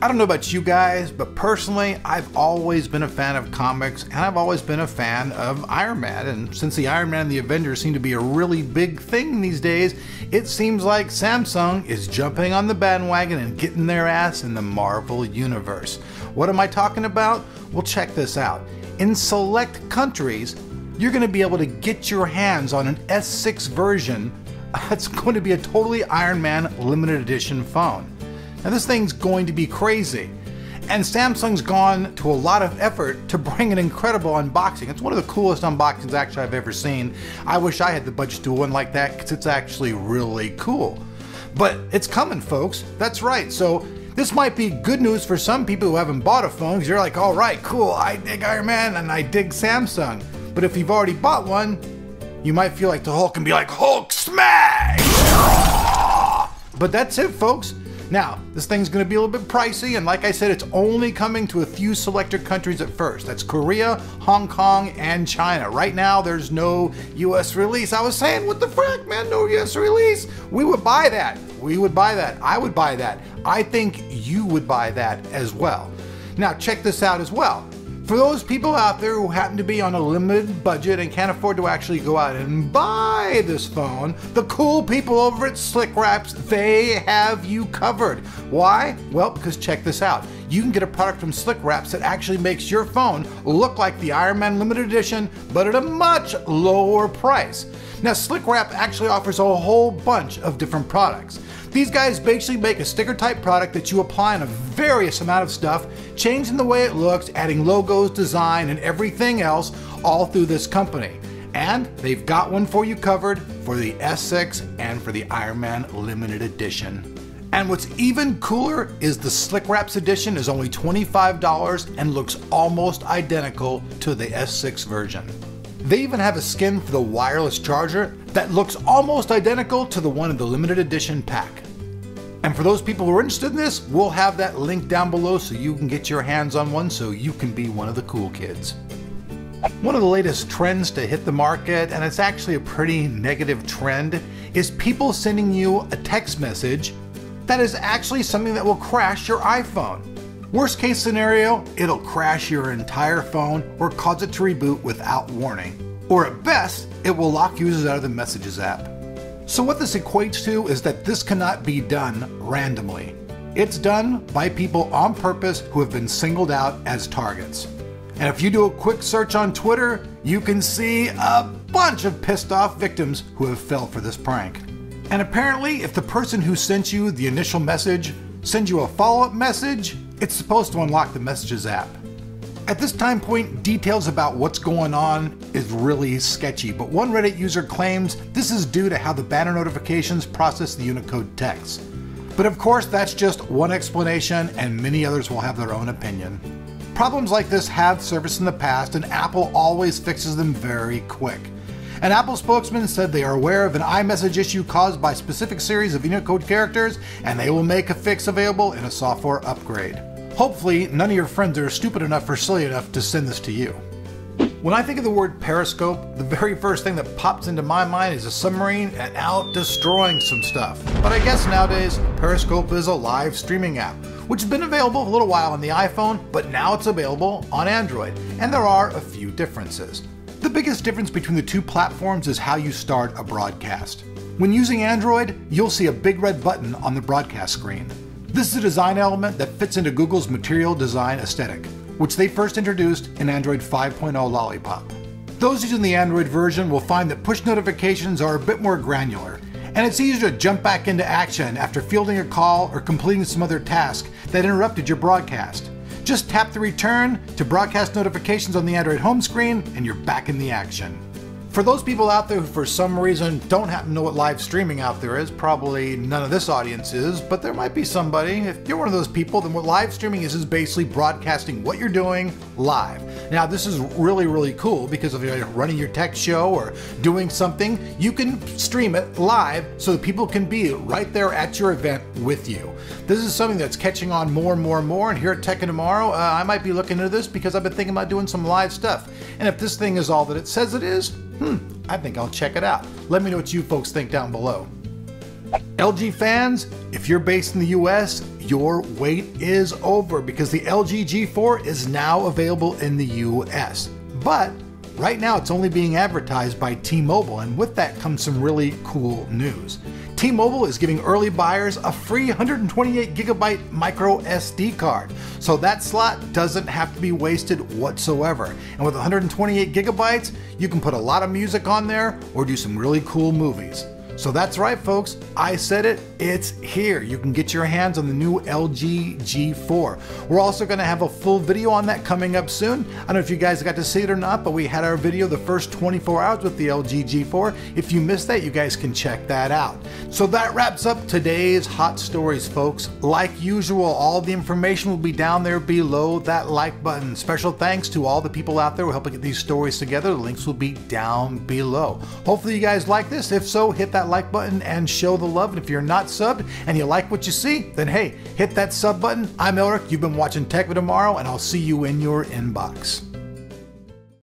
I don't know about you guys, but personally, I've always been a fan of comics, and I've always been a fan of Iron Man. And since the Iron Man and the Avengers seem to be a really big thing these days, it seems like Samsung is jumping on the bandwagon and getting their ass in the Marvel universe. What am I talking about? Well, check this out. In select countries, you're going to be able to get your hands on an S6 version that's going to be a totally Iron Man limited edition phone. Now this thing's going to be crazy, and Samsung's gone to a lot of effort to bring an incredible unboxing. It's one of the coolest unboxings actually I've ever seen. I wish I had the budget to do one like that because it's actually really cool. But it's coming, folks. That's right. So this might be good news for some people who haven't bought a phone, because you're like, all right, cool, I dig Iron Man and I dig Samsung. But if you've already bought one, you might feel like the Hulk and be like, Hulk smash! But that's it, folks. Now, this thing's going to be a little bit pricey, and like I said, it's only coming to a few selected countries at first. That's Korea, Hong Kong, and China. Right now, there's no US release. I was saying, what the frick, man, no US release? We would buy that. We would buy that. I would buy that. I think you would buy that as well. Now, check this out as well. For those people out there who happen to be on a limited budget and can't afford to actually go out and buy this phone, the cool people over at Slick Wraps, they have you covered. Why? Well, because check this out. You can get a product from Slick Wraps that actually makes your phone look like the Iron Man limited edition, but at a much lower price. Now, Slick Wrap actually offers a whole bunch of different products. These guys basically make a sticker type product that you apply on a various amount of stuff, changing the way it looks, adding logos, design, and everything else all through this company. And they've got one for you covered for the S6 and for the Iron Man limited edition. And what's even cooler is the Slick Wraps edition is only $25 and looks almost identical to the S6 version. They even have a skin for the wireless charger that looks almost identical to the one in the limited edition pack. And for those people who are interested in this, we'll have that link down below so you can get your hands on one so you can be one of the cool kids. One of the latest trends to hit the market, and it's actually a pretty negative trend, is people sending you a text message that is actually something that will crash your iPhone. Worst case scenario, it'll crash your entire phone or cause it to reboot without warning. Or at best, it will lock users out of the Messages app. So what this equates to is that this cannot be done randomly. It's done by people on purpose who have been singled out as targets. And if you do a quick search on Twitter, you can see a bunch of pissed off victims who have fell for this prank. And apparently, if the person who sent you the initial message sends you a follow-up message, it's supposed to unlock the Messages app. At this time point, details about what's going on is really sketchy, but one Reddit user claims this is due to how the banner notifications process the Unicode text. But of course, that's just one explanation, and many others will have their own opinion. Problems like this have surfaced in the past, and Apple always fixes them very quick. An Apple spokesman said they are aware of an iMessage issue caused by a specific series of Unicode characters, and they will make a fix available in a software upgrade. Hopefully, none of your friends are stupid enough or silly enough to send this to you. When I think of the word Periscope, the very first thing that pops into my mind is a submarine and out destroying some stuff. But I guess nowadays, Periscope is a live streaming app, which has been available a little while on the iPhone, but now it's available on Android, and there are a few differences. The biggest difference between the two platforms is how you start a broadcast. When using Android, you'll see a big red button on the broadcast screen. This is a design element that fits into Google's material design aesthetic, which they first introduced in Android 5.0 Lollipop. Those using the Android version will find that push notifications are a bit more granular, and it's easier to jump back into action after fielding a call or completing some other task that interrupted your broadcast. Just tap the return to broadcast notifications on the Android home screen and you're back in the action. For those people out there who for some reason don't happen to know what live streaming out there is, probably none of this audience is, but there might be somebody. If you're one of those people, then what live streaming is basically broadcasting what you're doing live. Now this is really cool because if you're running your tech show or doing something, you can stream it live so that people can be right there at your event with you. This is something that's catching on more and more, and here at Tech and Tomorrow, I might be looking into this because I've been thinking about doing some live stuff. And if this thing is all that it says it is, I think I'll check it out. Let me know what you folks think down below. LG fans, if you're based in the US, your wait is over because the LG G4 is now available in the US. But right now it's only being advertised by T-Mobile, and with that comes some really cool news. T-Mobile is giving early buyers a free 128GB micro SD card, so that slot doesn't have to be wasted whatsoever. And with 128GB, you can put a lot of music on there or do some really cool movies. So that's right, folks, I said it, it's here. You can get your hands on the new LG G4. We're also going to have a full video on that coming up soon. I don't know if you guys got to see it or not, but we had our video the first 24 hours with the LG G4. If you missed that, you guys can check that out. So that wraps up today's hot stories, folks. Like usual, all the information will be down there below that like button. Special thanks to all the people out there who help get these stories together. The links will be down below. Hopefully you guys like this. If so, hit that like button and show the love. And if you're not subbed and you like what you see, then hey, hit that sub button. I'm Elric, you've been watching Tech for Tomorrow, and I'll see you in your inbox.